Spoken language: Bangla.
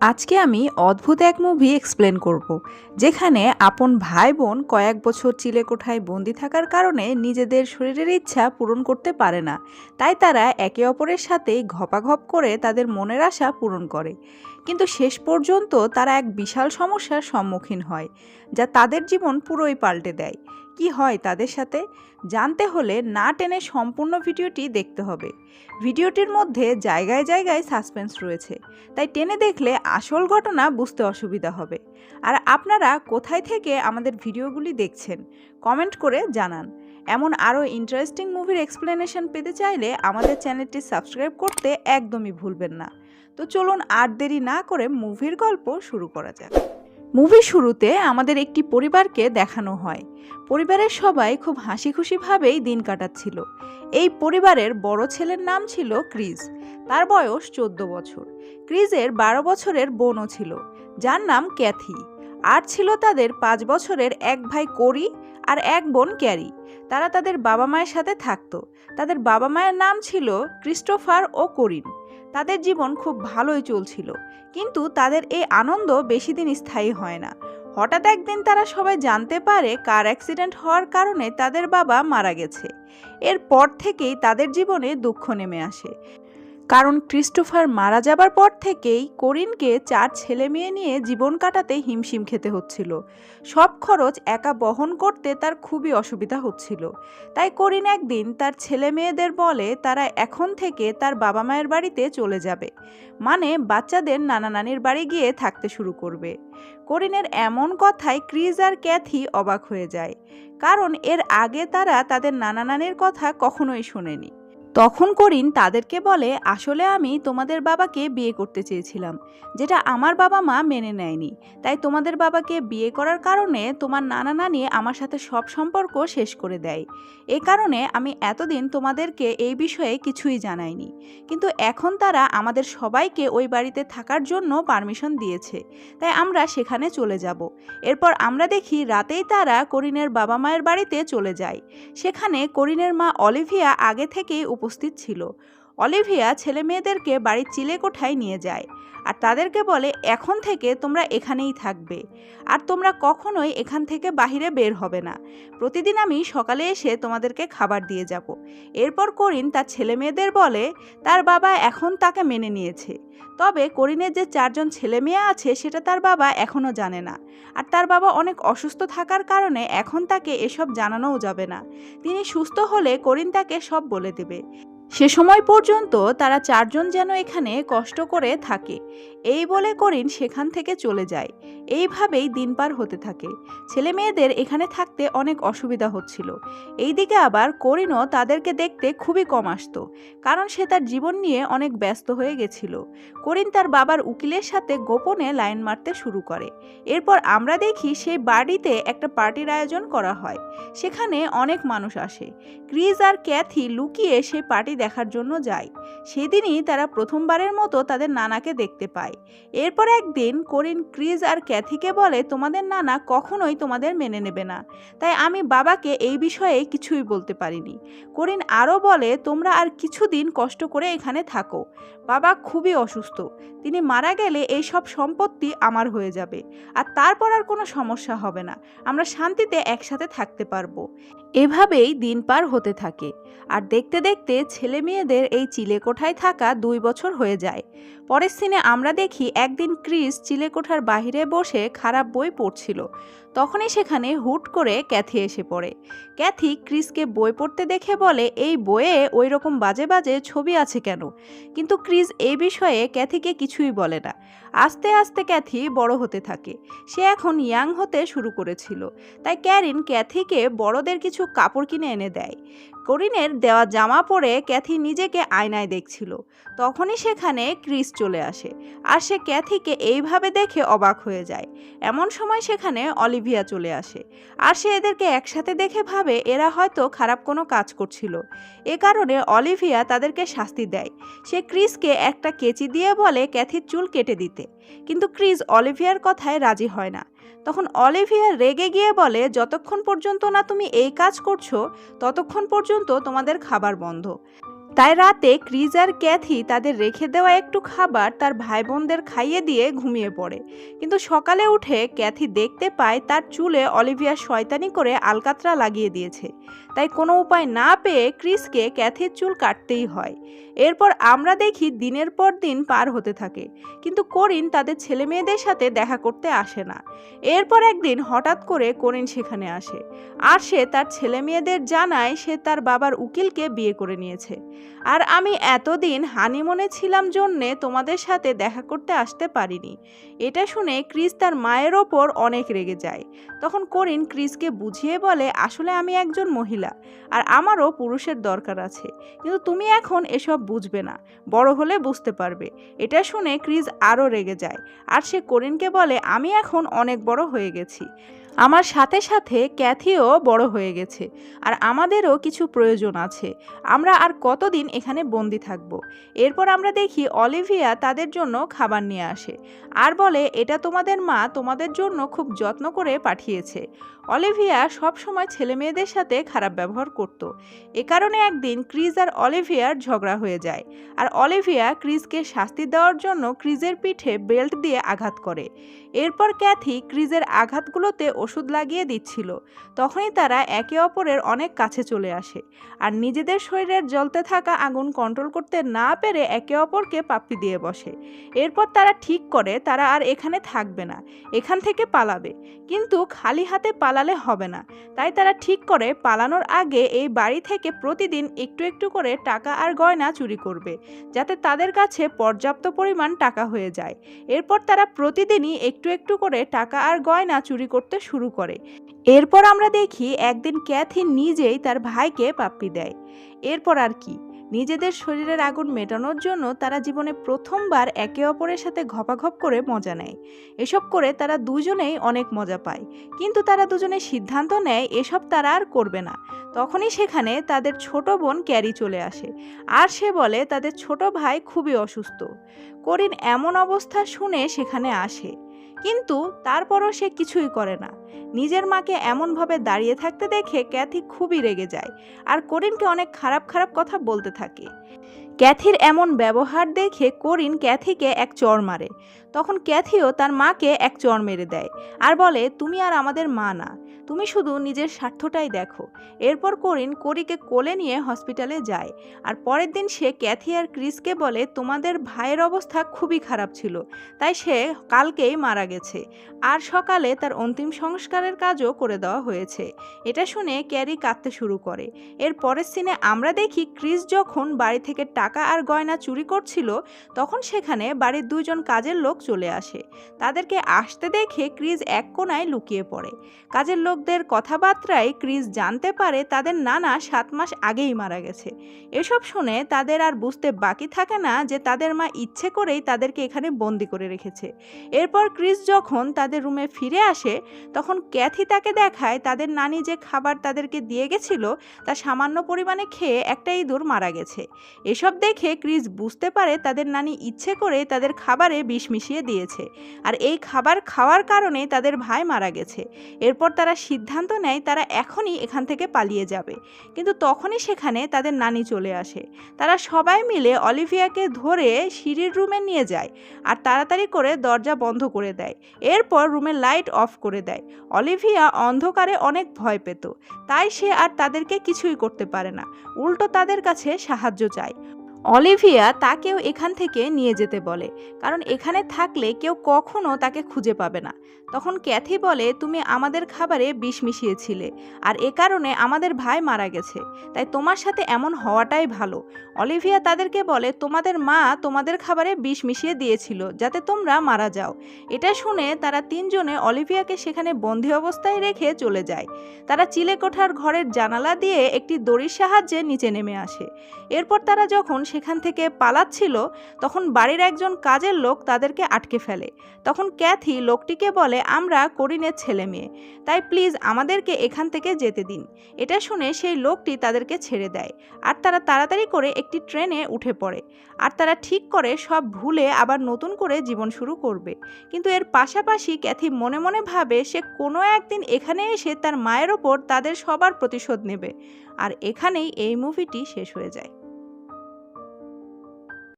আজকে আমি অদ্ভুত এক মুভি এক্সপ্লেন করব, যেখানে আপন ভাই বোন কয়েক বছর চিলেকোঠায় বন্দি থাকার কারণে নিজেদের শরীরের ইচ্ছা পূরণ করতে পারে না। তাই তারা একে অপরের সাথে ঘপাঘপ করে তাদের মনের আশা পূরণ করে। কিন্তু শেষ পর্যন্ত তারা এক বিশাল সমস্যার সম্মুখীন হয়, যা তাদের জীবন পুরোই পাল্টে দেয়। কি হয় তাদের সাথে জানতে হলে না টেনে সম্পূর্ণ ভিডিওটি দেখতে হবে। ভিডিওটির মধ্যে জায়গায় জায়গায় সাসপেন্স রয়েছে, তাই টেনে দেখলে আসল ঘটনা বুঝতে অসুবিধা হবে। আর আপনারা কোথায় থেকে আমাদের ভিডিওগুলি দেখছেন কমেন্ট করে জানান। এমন আরও ইন্টারেস্টিং মুভির এক্সপ্লেনেশন পেতে চাইলে আমাদের চ্যানেলটি সাবস্ক্রাইব করতে একদমই ভুলবেন না। তো চলুন আর দেরি না করে মুভির গল্প শুরু করা যাক। মুভির শুরুতে আমাদের একটি পরিবারকে দেখানো হয়। পরিবারের সবাই খুব হাসি খুশিভাবেই দিন কাটাচ্ছিল। এই পরিবারের বড় ছেলের নাম ছিল ক্রিস। তার বয়স 14 বছর। ক্রিসের 12 বছরের বোনও ছিল, যার নাম ক্যাথি। আর ছিল তাদের 5 বছরের এক ভাই কোরি আর এক বোন ক্যারি। তারা তাদের বাবা মায়ের সাথে থাকতো। তাদের বাবা মায়ের নাম ছিল ক্রিস্টোফার ও কোরিন। তাদের জীবন খুব ভালোই চলছিল, কিন্তু তাদের এই আনন্দ বেশি দিন স্থায়ী হয় না। হঠাৎ একদিন তারা সবাই জানতে পারে কার অ্যাক্সিডেন্ট হওয়ার কারণে তাদের বাবা মারা গেছে। এরপর থেকেই তাদের জীবনে দুঃখ নেমে আসে, কারণ ক্রিস্টোফার মারা যাবার পর থেকেই কোরিনকে 4 ছেলে মেয়ে নিয়ে জীবন কাটাতে হিমশিম খেতে হচ্ছিল। সব খরচ একা বহন করতে তার খুবই অসুবিধা হচ্ছিল। তাই কোরিন একদিন তার ছেলে মেয়েদের বলে তারা এখন থেকে তার বাবা মায়ের বাড়িতে চলে যাবে, মানে বাচ্চাদের নানা নানির বাড়ি গিয়ে থাকতে শুরু করবে। কোরিনের এমন কথায় ক্রিস আর ক্যাথি অবাক হয়ে যায়, কারণ এর আগে তারা তাদের নানা নানির কথা কখনোই শোনেনি। তখন কোরিন তাদেরকে বলে, আসলে আমি তোমাদের বাবাকে বিয়ে করতে চেয়েছিলাম, যেটা আমার বাবা মা মেনে নেয়নি। তাই তোমাদের বাবাকে বিয়ে করার কারণে তোমার নানা নানি আমার সাথে সব সম্পর্ক শেষ করে দেয়। এ কারণে আমি এতদিন তোমাদেরকে এই বিষয়ে কিছুই জানাইনি। কিন্তু এখন তারা আমাদের সবাইকে ওই বাড়িতে থাকার জন্য পারমিশন দিয়েছে, তাই আমরা সেখানে চলে যাব। এরপর আমরা দেখি রাতেই তারা কোরিনের বাবা মায়ের বাড়িতে চলে যায়। সেখানে কোরিনের মা অলিভিয়া আগে থেকেই উপস্থিত ছিল। অলিভিয়া ছেলে মেয়েদেরকে বাড়ির চিলেকোঠায় নিয়ে যায় আর তাদেরকে বলে, এখন থেকে তোমরা এখানেই থাকবে, আর তোমরা কখনোই এখান থেকে বাহিরে বের হবে না। প্রতিদিন আমি সকালে এসে তোমাদেরকে খাবার দিয়ে যাব। এরপর কোরিন তার ছেলে মেয়েদের বলে তার বাবা এখন তাকে মেনে নিয়েছে, তবে কোরিনের যে 4 জন ছেলে মেয়ে আছে সেটা তার বাবা এখনও জানে না। আর তার বাবা অনেক অসুস্থ থাকার কারণে এখন তাকে এসব জানানোও যাবে না। তিনি সুস্থ হলে কোরিন তাকে সব বলে দেবে। সে সময় পর্যন্ত তারা 4 জন যেন এখানে কষ্ট করে থাকে। এই বলে কোরিন সেখান থেকে চলে যায়। এইভাবেই দিন পার হতে থাকে। ছেলে মেয়েদের এখানে থাকতে অনেক অসুবিধা হচ্ছিল। এইদিকে আবার কোরিনও তাদেরকে দেখতে খুবই কম আসতো, কারণ সে তার জীবন নিয়ে অনেক ব্যস্ত হয়ে গেছিল। কোরিন তার বাবার উকিলের সাথে গোপনে লাইন মারতে শুরু করে। এরপর আমরা দেখি সেই বাড়িতে একটা পার্টির আয়োজন করা হয়। সেখানে অনেক মানুষ আসে। ক্রিস আর ক্যাথি লুকিয়ে সেই পার্টি দেখার জন্য যায়। সেদিনই তারা প্রথমবারের মতো তাদের নানাকে দেখতে পায়। এরপর একদিন কোরিন ক্রিস আর ক্যাথিকে বলে, তোমাদের নানা কখনোই তোমাদের মেনে নেবে না, তাই আমি বাবাকে এই বিষয়ে কিছুই বলতে পারিনি। কোরিন আরও বলে, তোমরা আর কিছুদিন কষ্ট করে এখানে থাকো। বাবা খুবই অসুস্থ, তিনি মারা গেলে এই সব সম্পত্তি আমার হয়ে যাবে, আর তারপর আর কোনো সমস্যা হবে না, আমরা শান্তিতে একসাথে থাকতে পারবো। এভাবেই দিন পার হতে থাকে। আর দেখতে দেখতে ছেলে মেয়েদের এই চিলেকোঠায় থাকা 2 বছর হয়ে যায়। পরের সিনে আমরা দেখি একদিন ক্রিস চিলেকোঠার বাহিরে বসে খারাপ বই পড়ছিল। তখনই সেখানে হুট করে ক্যাথি এসে পড়ে। ক্যাথি ক্রিসকে বই পড়তে দেখে বলে, এই বইয়ে ওই রকম বাজে বাজে ছবি আছে কেন? কিন্তু ক্রিস এই বিষয়ে ক্যাথিকে কিছুই বলে না। আস্তে আস্তে ক্যাথি বড় হতে থাকে। সে এখন ইয়াং হতে শুরু করেছিল। তাই ক্যারিন ক্যাথিকে বড়দের কিছু কাপড় কিনে এনে দেয়। কোরিনের দেওয়া জামা পরে ক্যাথি নিজেকে আয়নায় দেখছিল। তখনই সেখানে ক্রিস চলে আসে, আর সে ক্যাথিকে এইভাবে দেখে অবাক হয়ে যায়। এমন সময় সেখানে অলিভিয়া চলে আসে, আর সে এদেরকে একসাথে দেখে ভাবে এরা হয়তো খারাপ কোনো কাজ করছিল। এ কারণে অলিভিয়া তাদেরকে শাস্তি দেয়। সে ক্রিসকে একটা কেচি দিয়ে বলে ক্যাথির চুল কেটে দিতে, কিন্তু ক্রিস অলিভিয়ার কথায় রাজি হয় না। তখন অলিভিয়া রেগে গিয়ে বলে, যতক্ষণ পর্যন্ত না তুমি এই কাজ করছো ততক্ষণ পর্যন্ত তোমাদের খাবার বন্ধ। তাই রাতে ক্রিস আর ক্যাথি তাদের রেখে দেওয়া একটু খাবার তার ভাই বোনদের খাইয়ে দিয়ে ঘুমিয়ে পড়ে। কিন্তু সকালে উঠে ক্যাথি দেখতে পায় তার চুলে অলিভিয়া শয়তানি করে আলকাতরা লাগিয়ে দিয়েছে। তাই কোনো উপায় না পেয়ে ক্রিসকে ক্যাথির চুল কাটতেই হয়। এরপর আমরা দেখি দিনের পর দিন পার হতে থাকে, কিন্তু করিন তাদের ছেলে মেয়েদের সাথে দেখা করতে আসে না। এরপর একদিন হঠাৎ করে করিন সেখানে আসে, আর সে তার ছেলে মেয়েদের জানায় সে তার বাবার উকিলকে বিয়ে করে নিয়েছে। আর আমি এতদিন হানিমুনে ছিলাম জন্যে তোমাদের সাথে দেখা করতে আসতে পারিনি। এটা শুনে ক্রিস তার মায়ের ওপর অনেক রেগে যায়। তখন করিন ক্রিসকে বুঝিয়ে বলে, আসলে আমি একজন মহিলা, আর আমারও পুরুষের দরকার আছে, কিন্তু তুমি এখন এসব বুঝবে না, বড় হলে বুঝতে পারবে। এটা শুনে ক্রিস আরও রেগে যায়, আর সে করিনকে বলে, আমি এখন অনেক বড় হয়ে গেছি, আমার সাথে সাথে ক্যাথিও বড় হয়ে গেছে, আর আমাদেরও কিছু প্রয়োজন আছে। আমরা আর কতদিন এখানে বন্দি থাকব। এরপর আমরা দেখি অলিভিয়া তাদের জন্য খাবার নিয়ে আসে আর বলে, এটা তোমাদের মা তোমাদের জন্য খুব যত্ন করে পাঠিয়েছে। অলিভিয়া সব সময় ছেলে মেয়েদের সাথে খারাপ ব্যবহার করত। এ কারণে একদিন ক্রিস আর অলিভিয়ার ঝগড়া হয়ে যায়, আর অলিভিয়া ক্রিসকে শাস্তি দেওয়ার জন্য ক্রিসের পিঠে বেল্ট দিয়ে আঘাত করে। এরপর ক্যাথি ক্রিসের আঘাতগুলোতে ওষুধ লাগিয়ে দিচ্ছিল। তখনই তারা একে অপরের অনেক কাছে চলে আসে, আর নিজেদের শরীরের জ্বলতে থাকা আগুন কন্ট্রোল করতে না পেরে একে অপরকে পাপ্পি দিয়ে বসে। এরপর তারা ঠিক করে তারা আর এখানে থাকবে না, এখান থেকে পালাবে। কিন্তু খালি হাতে পালালে হবে না, তাই তারা ঠিক করে পালানোর আগে এই বাড়ি থেকে প্রতিদিন একটু একটু করে টাকা আর গয়না চুরি করবে, যাতে তাদের কাছে পর্যাপ্ত পরিমাণ টাকা হয়ে যায়। এরপর তারা প্রতিদিনই একটু একটু করে টাকা আর গয়না চুরি করতে শুরু করে। এরপর আমরা দেখি একদিন ক্যাথি নিজেই তার ভাইকে পাপ্পি দেয়। এরপর আর কি, নিজেদের শরীরের আগুন মেটানোর জন্য তারা জীবনে প্রথমবার একে অপরের সাথে ঘপাঘপ করে মজা নেয়। এসব করে তারা দুজনেই অনেক মজা পায়, কিন্তু তারা দুজনে সিদ্ধান্ত নেয় এসব তারা আর করবে না। তখনই সেখানে তাদের ছোট বোন ক্যারি চলে আসে, আর সে বলে তাদের ছোট ভাই খুবই অসুস্থ। করিন এমন অবস্থা শুনে সেখানে আসে, কিন্তু তারপরও সে কিছুই করে না। নিজের মাকে এমনভাবে দাঁড়িয়ে থাকতে দেখে ক্যাথি খুবই রেগে যায়, আর করিনকে অনেক খারাপ খারাপ কথা বলতে থাকে। ক্যাথির এমন ব্যবহার দেখে করিন ক্যাথিকে এক চড় মারে। তখন ক্যাথিও তার মাকে এক চড় মেরে দেয়, আর বলে, তুমি আর আমাদের মা না, তুমি শুধু নিজের স্বার্থটাই দেখো। এরপর করিন কোরিকে কোলে নিয়ে হসপিটালে যায়, আর পরের দিন সে ক্যাথি আর ক্রিসকে বলে, তোমাদের ভাইয়ের অবস্থা খুবই খারাপ ছিল, তাই সে কালকেই মারা গেছে, আর সকালে তার অন্তিম সংস্কারের কাজও করে দেওয়া হয়েছে। এটা শুনে ক্যারি কাঁদতে শুরু করে। এর পরের সিনে আমরা দেখি ক্রিস যখন বাড়ি থেকে টাকা আর গয়না চুরি করছিল, তখন সেখানে বাড়ির দুইজন কাজের লোক চলে আসে। তাদেরকে আসতে দেখে ক্রিস এক কোণায় লুকিয়ে পড়ে। কাজের লোকদের কথাবার্তায় ক্রিস জানতে পারে তাদের নানা 7 মাস আগেই মারা গেছে। এসব শুনে তাদের আর বুঝতে বাকি থাকে না যে তাদের মা ইচ্ছে করেই তাদেরকে এখানে বন্দি করে রেখেছে। এরপর ক্রিস যখন তাদের রুমে ফিরে আসে, তখন ক্যাথি তাকে দেখায় তাদের নানি যে খাবার তাদেরকে দিয়ে গেছিল তা সামান্য পরিমাণে খেয়ে একটা ইঁদুর মারা গেছে। এসব দেখে ক্রিস বুঝতে পারে তাদের নানি ইচ্ছে করে তাদের খাবারে বিষ মিশিয়ে দিয়েছে, আর এই খাবার খাওয়ার কারণে তাদের ভাই মারা গেছে। এরপর তারা সিদ্ধান্ত নেয় তারা এখনই এখান থেকে পালিয়ে যাবে, কিন্তু তখনই সেখানে তাদের নানি চলে আসে। তারা সবাই মিলে অলিভিয়াকে ধরে সিঁড়ির রুমে নিয়ে যায়, আর তাড়াতাড়ি করে দরজা বন্ধ করে দেয়। এরপর রুমের লাইট অফ করে দেয়। অলিভিয়া অন্ধকারে অনেক ভয় পেত, তাই সে আর তাদেরকে কিছুই করতে পারে না, উল্টো তাদের কাছে সাহায্য চায়। অলিভিয়া তাকেও এখান থেকে নিয়ে যেতে বলে, কারণ এখানে থাকলে কেউ কখনো তাকে খুঁজে পাবে না। তখন ক্যাথি বলে, তুমি আমাদের খাবারে বিষ মিশিয়েছিলে, আর এ কারণে আমাদের ভাই মারা গেছে, তাই তোমার সাথে এমন হওয়াটাই ভালো। অলিভিয়া তাদেরকে বলে, তোমাদের মা তোমাদের খাবারে বিষ মিশিয়ে দিয়েছিল যাতে তোমরা মারা যাও। এটা শুনে তারা তিনজনে অলিভিয়াকে সেখানে বন্দি অবস্থায় রেখে চলে যায়। তারা চিলেকোঠার ঘরের জানালা দিয়ে একটি দড়ির সাহায্যে নিচে নেমে আসে। এরপর তারা যখন সেখান থেকে পালাচ্ছিল, তখন বাড়ির একজন কাজের লোক তাদেরকে আটকে ফেলে। তখন ক্যাথি লোকটিকে বলে, আমরা করিনের ছেলে মেয়ে, তাই প্লিজ আমাদেরকে এখান থেকে যেতে দিন। এটা শুনে সেই লোকটি তাদেরকে ছেড়ে দেয়, আর তারা তাড়াতাড়ি করে একটি ট্রেনে উঠে পড়ে, আর তারা ঠিক করে সব ভুলে আবার নতুন করে জীবন শুরু করবে। কিন্তু এর পাশাপাশি ক্যাথি মনে মনে ভাবে সে কোনো একদিন এখানে এসে তার মায়ের ওপর তাদের সবার প্রতিশোধ নেবে। আর এখানেই এই মুভিটি শেষ হয়ে যায়।